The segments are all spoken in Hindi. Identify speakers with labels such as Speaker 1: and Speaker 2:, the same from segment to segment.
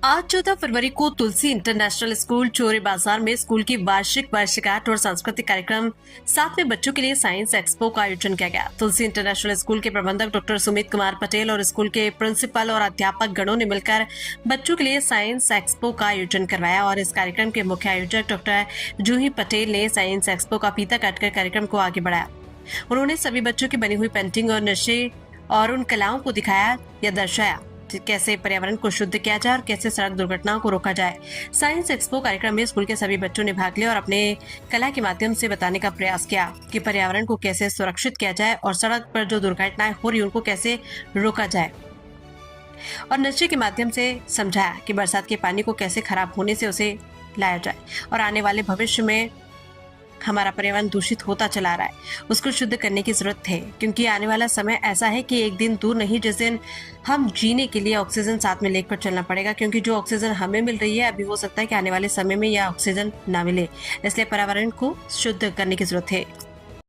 Speaker 1: आज 14 फरवरी को तुलसी इंटरनेशनल स्कूल चोरे बाजार में स्कूल की वार्षिक वर्षगांठ और सांस्कृतिक कार्यक्रम साथ में बच्चों के लिए साइंस एक्सपो का आयोजन किया गया। तुलसी इंटरनेशनल स्कूल के प्रबंधक डॉक्टर सुमित कुमार पटेल और स्कूल के प्रिंसिपल और अध्यापक गणों ने मिलकर बच्चों के लिए साइंस एक्सपो का आयोजन करवाया और इस कार्यक्रम के मुख्य आयोजक डॉक्टर जूही पटेल ने साइंस एक्सपो का फीता काटकर कार्यक्रम को आगे बढ़ाया। उन्होंने सभी बच्चों की बनी हुई पेंटिंग और नक्शे और उन कलाओं को दिखाया या दर्शाया कैसे पर्यावरण को शुद्ध किया जाए और कैसे सड़क दुर्घटनाओं को रोका जाए। साइंस एक्सपो कार्यक्रम में स्कूल के सभी बच्चों ने भाग लिया और अपने कला के माध्यम से बताने का प्रयास किया कि पर्यावरण को कैसे सुरक्षित किया जाए और सड़क पर जो दुर्घटनाएं हो रही उनको कैसे रोका जाए, और नक्शे के माध्यम से समझाया कि बरसात के पानी को कैसे खराब होने से उसे लाया जाए और आने वाले भविष्य में हमारा पर्यावरण दूषित होता चला रहा है, उसको शुद्ध करने की जरूरत है, क्योंकि आने वाला समय ऐसा है कि एक दिन दूर नहीं जिस दिन हम जीने के लिए ऑक्सीजन साथ में लेकर चलना पड़ेगा, क्योंकि जो ऑक्सीजन हमें मिल रही है अभी हो सकता है कि आने वाले समय में यह ऑक्सीजन ना मिले। इसलिए पर्यावरण को शुद्ध करने की जरूरत है।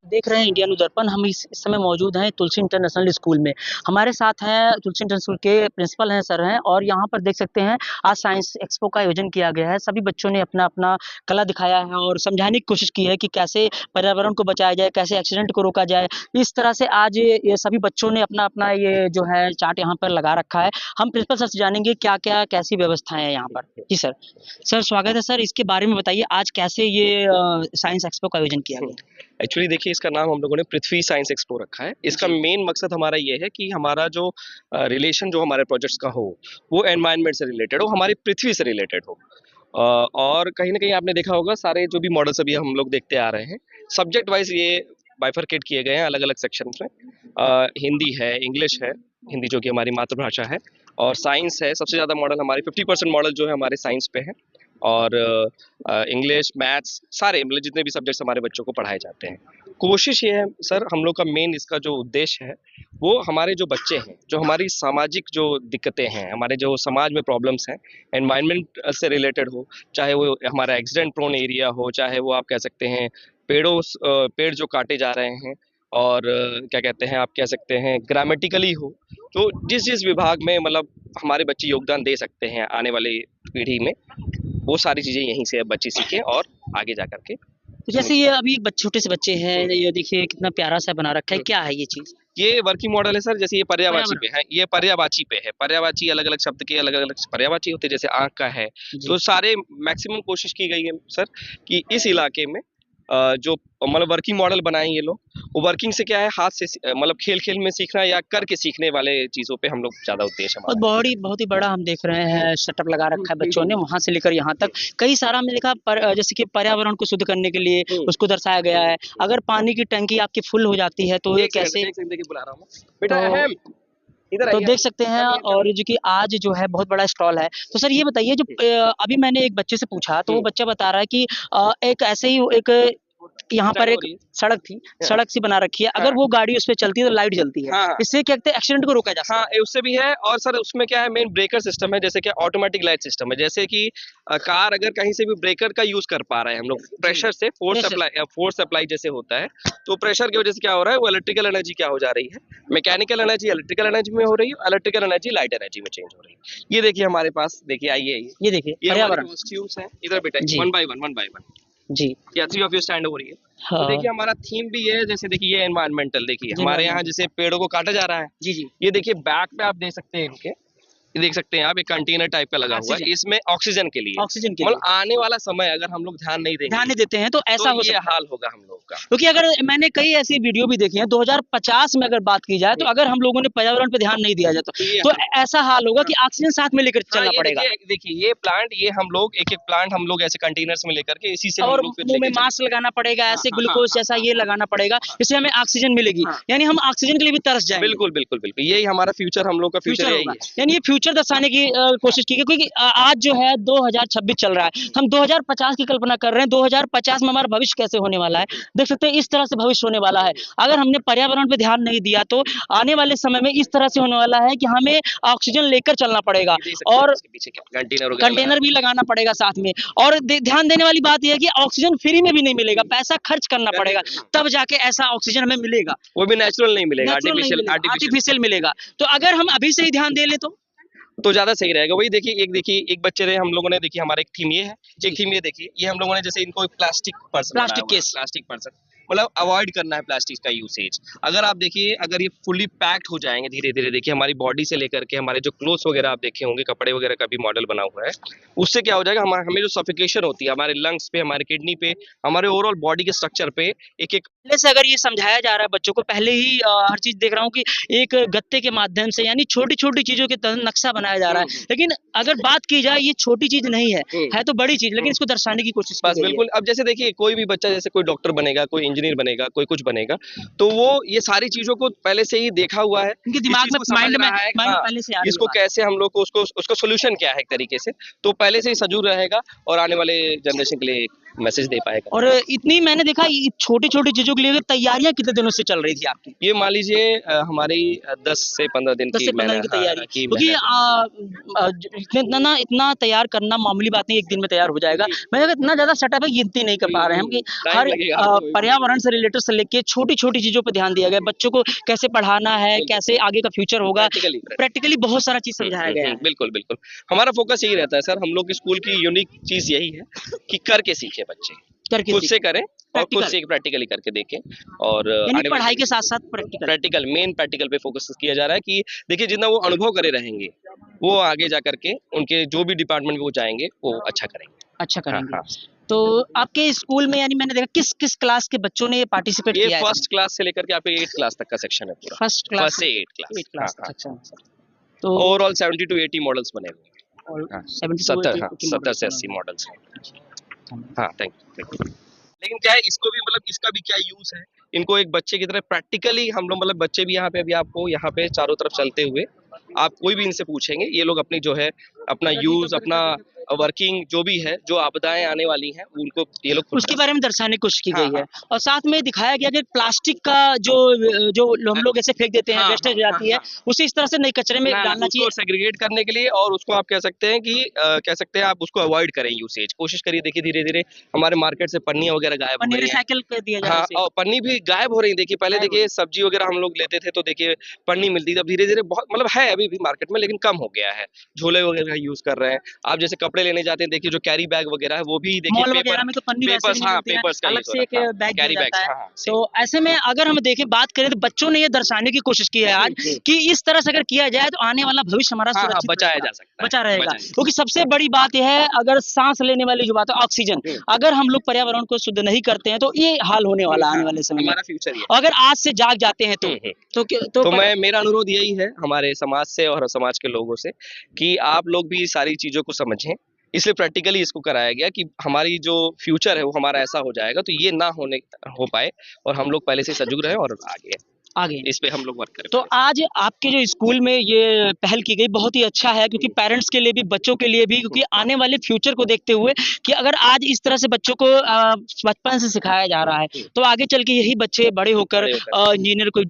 Speaker 2: देख रहे हैं इंडिया न्यूज़ दर्पण। हम इस समय मौजूद हैं तुलसी इंटरनेशनल स्कूल में। हमारे साथ हैं तुलसी इंटरनेशनल स्कूल के प्रिंसिपल हैं, सर हैं, और यहाँ पर देख सकते हैं आज साइंस एक्सपो का आयोजन किया गया है। सभी बच्चों ने अपना अपना कला दिखाया है और समझाने की कोशिश की है कि कैसे पर्यावरण को बचाया जाए, कैसे एक्सीडेंट को रोका जाए। इस तरह से आज ये सभी बच्चों ने अपना अपना ये जो है चार्ट यहाँ पर लगा रखा है। हम प्रिंसिपल सर से जानेंगे क्या क्या कैसी व्यवस्थाएं हैं यहाँ पर। जी सर, स्वागत है सर। इसके बारे में बताइए आज कैसे ये साइंस एक्सपो का आयोजन किया गया।
Speaker 3: एक्चुअली देखिए, इसका नाम हम लोगों ने पृथ्वी साइंस एक्सपो रखा है। इसका मेन मकसद हमारा ये है कि हमारा जो रिलेशन जो हमारे प्रोजेक्ट्स का हो वो एनवायरनमेंट से रिलेटेड हो, हमारी पृथ्वी से रिलेटेड हो। और कहीं ना कहीं आपने देखा होगा सारे जो भी मॉडल्स अभी हम लोग देखते आ रहे हैं, सब्जेक्ट वाइज ये बाइफरकेट किए गए हैं अलग अलग सेक्शन में। हिंदी है, इंग्लिश है, हिंदी जो कि हमारी मातृभाषा है, और साइंस है। सबसे ज़्यादा मॉडल हमारे 50% मॉडल जो है हमारे साइंस पे है, और इंग्लिश, मैथ्स, सारे मतलब जितने भी सब्जेक्ट्स हमारे बच्चों को पढ़ाए जाते हैं। कोशिश ये है सर, हम लोग का मेन इसका जो उद्देश्य है वो हमारे जो बच्चे हैं, जो हमारी सामाजिक जो दिक्कतें हैं, हमारे जो समाज में प्रॉब्लम्स हैं, एनवायरनमेंट से रिलेटेड हो, चाहे वो हमारा एक्सीडेंट प्रोन एरिया हो, चाहे वो आप कह सकते हैं पेड़ जो काटे जा रहे हैं, और क्या कहते हैं आप कह सकते हैं ग्रामेटिकली हो, तो जिस जिस विभाग में मतलब हमारे बच्चे योगदान दे सकते हैं आने वाली पीढ़ी में, वो सारी चीज़ें यहीं से बच्चे सीखें और आगे जा करके।
Speaker 2: तो जैसे ये अभी छोटे से बच्चे हैं, ये देखिए कितना प्यारा सा बना रखा है। क्या है ये चीज?
Speaker 3: ये वर्किंग मॉडल है सर। जैसे ये पर्यायवाची पे है, ये पर्यायवाची पे है। पर्यायवाची अलग अलग शब्द के अलग अलग पर्यायवाची होते हैं, जैसे आँख का है। तो सारे मैक्सिमम कोशिश की गई है सर कि इस इलाके में जो मतलब वर्किंग मॉडल बनाए ये लोग, वो वर्किंग से क्या है, हाथ से मतलब खेल खेल में सीखना या करके सीखने वाले चीज़ों पे हम लोग ज़्यादा उद्देश्य हमारा।
Speaker 2: और बहुत ही बड़ा हम देख रहे हैं सेटअप लगा रखा है बच्चों ने, वहां से लेकर यहाँ तक कई सारा हमने देखा जैसे कि पर्यावरण को शुद्ध करने के लिए उसको दर्शाया गया है। अगर पानी की टंकी आपकी फुल हो जाती है तो ये कैसे,
Speaker 3: बुला रहा हूँ बेटा,
Speaker 2: तो देख सकते हैं। और जो कि आज जो है बहुत बड़ा स्टॉल है। तो सर ये बताइए, जो अभी मैंने एक बच्चे से पूछा तो वो बच्चा बता रहा है कि एक ऐसे ही एक यहाँ पर एक सड़क थी, सड़क सी बना रखी है, अगर वो गाड़ी उस पर चलती है तो लाइट जलती है। इससे क्या कहते हैं एक्सीडेंट को रोका जा सकता है।
Speaker 3: हाँ, उससे भी है। और सर उसमें क्या है, मेन ब्रेकर सिस्टम है, जैसे कि ऑटोमेटिक लाइट सिस्टम है। जैसे कि कार अगर कहीं से भी ब्रेकर का यूज कर पा रहे हैं हम लोग प्रेशर से, फोर्स सप्लाई जैसे होता है, तो प्रेशर की वजह से क्या हो रहा है, वो इलेक्ट्रिकल एनर्जी क्या हो जा रही है, मैकेनिकल एनर्जी इलेक्ट्रिकल एनर्जी में हो रही है, इलेक्ट्रिकल एनर्जी लाइट एनर्जी में चेंज हो रही है। ये देखिए हमारे पास, देखिए आइए,
Speaker 2: ये देखिए पर्यावरण
Speaker 3: है। इधर बेटा 1 by 1
Speaker 2: जी,
Speaker 3: या 3 ऑफ यू स्टैंड हो रही है। हाँ। तो देखिए हमारा थीम भी है, जैसे देखिए ये एनवायरमेंटल, देखिए हमारे यहाँ जैसे पेड़ों को काटा जा रहा है। जी जी, ये देखिए बैक पे आप देख सकते हैं इनके, ये देख सकते हैं आप, एक कंटेनर टाइप का लगा हुआ है, इसमें ऑक्सीजन के लिए मतलब आने वाला समय अगर हम लोग ध्यान नहीं देते हैं तो ऐसा हो ये हाल होगा हम लोग का।
Speaker 2: क्योंकि अगर मैंने कई ऐसी वीडियो भी देखी है 2050 में अगर बात की जाए, तो अगर हम लोगों ने पर्यावरण पे ध्यान नहीं दिया जाए तो ऐसा हाल होगा कि ऑक्सीजन साथ में लेकर चलना पड़ेगा।
Speaker 3: देखिए ये प्लांट, ये हम लोग एक प्लांट हम लोग ऐसे कंटेनर्स में लेकर के इसी से,
Speaker 2: और मुंह में मास्क लगाना पड़ेगा, ऐसे ग्लूकोज जैसा ये लगाना पड़ेगा, इससे हमें ऑक्सीजन मिलेगी। यानी हम ऑक्सीजन के लिए भी तरस जाएंगे।
Speaker 3: बिल्कुल बिल्कुल बिल्कुल, यही हमारा फ्यूचर, हम लोग का फ्यूचर यही है।
Speaker 2: यानी ये फ्यूचर दर्शाने की कोशिश की गई, क्योंकि आज जो है 2026 चल रहा है, हम 2050 की कल्पना कर रहे हैं। 2050 में हमारा भविष्य कैसे होने वाला है, देख सकते हैं इस तरह से भविष्य होने वाला है। अगर हमने पर्यावरण पे ध्यान नहीं दिया तो आने वाले समय में इस तरह से होने वाला है कि हमें ऑक्सीजन लेकर चलना पड़ेगा, और कंटेनर भी लगाना पड़ेगा साथ में। और ध्यान देने वाली बात यह है कि ऑक्सीजन फ्री में भी नहीं मिलेगा, पैसा खर्च करना पड़ेगा, तब जाके ऐसा ऑक्सीजन हमें मिलेगा।
Speaker 3: वो भी नेचुरल नहीं मिलेगा,
Speaker 2: आर्टिफिशियल मिलेगा। तो अगर हम अभी से ही ध्यान दे ले
Speaker 3: तो ज्यादा सही रहेगा। वही देखिए एक बच्चे ने हम लोगों ने देखिए हमारा एक थीम ये है, एक थीम ये देखिए, ये हम लोगों ने जैसे इनको plastic person
Speaker 2: plastic case.
Speaker 3: Plastic person मतलब अवॉइड करना है प्लास्टिक का यूसेज। अगर आप देखिए अगर ये फुली पैक्ड हो जाएंगे धीरे धीरे, देखिए हमारी बॉडी से लेकर के हमारे जो क्लोथ्स वगैरह आप देखे होंगे, कपड़े वगैरह का भी मॉडल बना हुआ है, उससे क्या हो जाएगा हमें जो सफिकेशन होती है हमारे लंग्स पे, हमारे किडनी पे, हमारे ओवरऑल बॉडी के स्ट्रक्चर पे एक एक
Speaker 2: पहले से अगर ये समझाया जा रहा है बच्चों को, पहले ही हर चीज देख रहा हूँ कि एक गत्ते के माध्यम से, यानी छोटी छोटी चीजों के तहत नक्शा बनाया जा रहा है। लेकिन अगर बात की जाए, ये छोटी चीज नहीं है तो बड़ी चीज, लेकिन इसको दर्शाने की कोशिश की
Speaker 3: बस
Speaker 2: गई है।
Speaker 3: बिल्कुल। अब जैसे देखिए कोई भी बच्चा जैसे कोई डॉक्टर बनेगा, कोई इंजीनियर बनेगा, कोई कुछ बनेगा, तो वो ये सारी चीजों को पहले से ही देखा हुआ है,
Speaker 2: उनके दिमाग में, माइंड में
Speaker 3: हाँ,
Speaker 2: पहले से आ रही
Speaker 3: इसको
Speaker 2: बात।
Speaker 3: कैसे हम लोग को उसको सोल्यूशन क्या है एक तरीके से, तो पहले से ही सजग रहेगा और आने वाले जनरेशन के लिए एक मैसेज दे पाएगा।
Speaker 2: और इतनी मैंने देखा छोटी छोटी चीजों के लिए तैयारियां कितने दिनों से चल रही थी आपकी?
Speaker 3: ये मान लीजिए हमारी 10 से 15 दिन
Speaker 2: 10
Speaker 3: की
Speaker 2: से 15 दिन की तैयारी, क्योंकि इतना तैयार करना मामूली बात नहीं, एक दिन में तैयार हो जाएगा। मैं इतना ज्यादा सेटअप है, गिनती नहीं कर पा रहे हैं हम कि
Speaker 3: टाइम
Speaker 2: हर
Speaker 3: लगेगा आपको।
Speaker 2: पर्यावरण से रिलेटेड से लेके छोटी छोटी चीजों पर ध्यान दिया गया है। बच्चों को कैसे पढ़ाना है, कैसे आगे का फ्यूचर होगा, प्रैक्टिकली बहुत सारा चीज समझाया गया है।
Speaker 3: बिल्कुल बिल्कुल। हमारा फोकस यही रहता है सर, हम लोग की स्कूल की यूनिक चीज यही है कि करके सीखे बच्चे,
Speaker 2: करके
Speaker 3: खुद से
Speaker 2: सीखें।
Speaker 3: करें और खुद से प्रैक्टिकली करके देखें। और
Speaker 2: यानी पढ़ाई के साथ साथ प्रैक्टिकल।
Speaker 3: मेन प्रैक्टिकल पे फोकस किया जा रहा है कि देखिए जितना वो अनुभव करे रहेंगे, वो आगे जा करके उनके जो भी डिपार्टमेंट में वो जाएंगे वो अच्छा करेंगे।
Speaker 2: अच्छा करेंगे।
Speaker 3: हाँ।
Speaker 2: तो आपके स्कूल में, यानी मैंने देखा किस किस क्लास के बच्चों ने पार्टिसिपेट
Speaker 3: ये
Speaker 2: किया है?
Speaker 3: फर्स्ट क्लास से लेकर के आपके 8th क्लास तक का सेक्शन है पूरा।
Speaker 2: फर्स्ट क्लास
Speaker 3: फर्स्ट से 8th क्लास।
Speaker 2: 8 क्लास
Speaker 3: हाँ,
Speaker 2: अच्छा। तो
Speaker 3: ओवरऑल 70 to 80 मॉडल्स बने हुए हैं। हाँ, 70 से 80 मॉडल्स हैं। हाँ, थैंक यू। लेकिन क्या है इसको भी मतलब इसका भी क्या यूज है, इनको एक बच्चे की तरह प्रैक्टिकली हम लोग मतलब बच्चे भी यहाँ पे अभी आपको यहाँ पे चारों तरफ चलते हुए आप कोई भी इनसे पूछेंगे, ये लोग अपनी जो है अपना यूज, अपना वर्किंग जो भी है, जो आपदाएं आने वाली हैं उनको ये लोग
Speaker 2: उसके बारे में दर्शाने की कोशिश की
Speaker 3: हाँ,
Speaker 2: गई है। और साथ में दिखाया गया कि प्लास्टिक का जो हम लोग ऐसे फेंक देते हैं,
Speaker 3: हाँ,
Speaker 2: वेस्टेज हो जाती है, उसे इस तरह से नई कचरे में डालना चाहिए,
Speaker 3: सेग्रीगेट करने के लिए। और उसको आप कह सकते हैं कि आप उसको अवॉइड करें यूसेज, कोशिश करिए। देखिए धीरे धीरे हमारे मार्केट से पन्नियां वगैरह गायब हो रही हैं,
Speaker 2: रिसाइकिल कर दिया जाए।
Speaker 3: हाँ, और पन्नी भी गायब हो रही है। देखिए पहले देखिए सब्जी वगैरह हम लोग लेते थे तो देखिए पन्नी मिलती थी, अब धीरे धीरे बहुत मतलब है अभी भी मार्केट में, लेकिन कम हो गया है। झोले वगैरह यूज कर रहे हैं। आप जैसे कपड़े लेने जाते हैं, देखिए जो कैरी बैग वगैरह है वो भी देखिए
Speaker 2: में तो पन्नी वैसे भी नहीं मिलती है,
Speaker 3: पेपर्स का
Speaker 2: अलग से एक बैग
Speaker 3: कैरी
Speaker 2: दिया
Speaker 3: बैग।
Speaker 2: जाता है। तो ऐसे में अगर हम देखें, बात करें तो बच्चों ने ये दर्शाने की कोशिश की है आज कि इस तरह से अगर किया जाए तो आने वाला भविष्य हमारा सुरक्षित
Speaker 3: बचाया जा सकता है,
Speaker 2: बचा रहेगा। क्योंकि सबसे बड़ी बात यह है, अगर सांस लेने वाली जो बात है ऑक्सीजन, अगर हम लोग पर्यावरण को शुद्ध नहीं करते हैं तो ये हाल होने वाला आने वाले समय में।
Speaker 3: हमारा फ्यूचर ये
Speaker 2: अगर आज से जाग जाते हैं तो
Speaker 3: मेरा अनुरोध यही है हमारे समाज से और समाज के लोगों से कि आप लोग भी सारी चीजों को समझें। इसलिए प्रैक्टिकली इसको कराया गया कि हमारी जो फ्यूचर है वो हमारा ऐसा हो जाएगा, तो ये ना हो पाए और हम लोग पहले से सजग रहे और आगे इस पे हम लोग वर्क करें।
Speaker 2: तो आज आपके जो स्कूल में ये पहल की गई बहुत ही अच्छा है, क्योंकि पेरेंट्स के लिए भी, बच्चों के लिए भी, क्योंकि आने वाले फ्यूचर को देखते हुए कि अगर आज इस तरह से बच्चों को बचपन से सिखाया जा रहा है तो आगे चल के यही बच्चे बड़े होकर इंजीनियर, कोई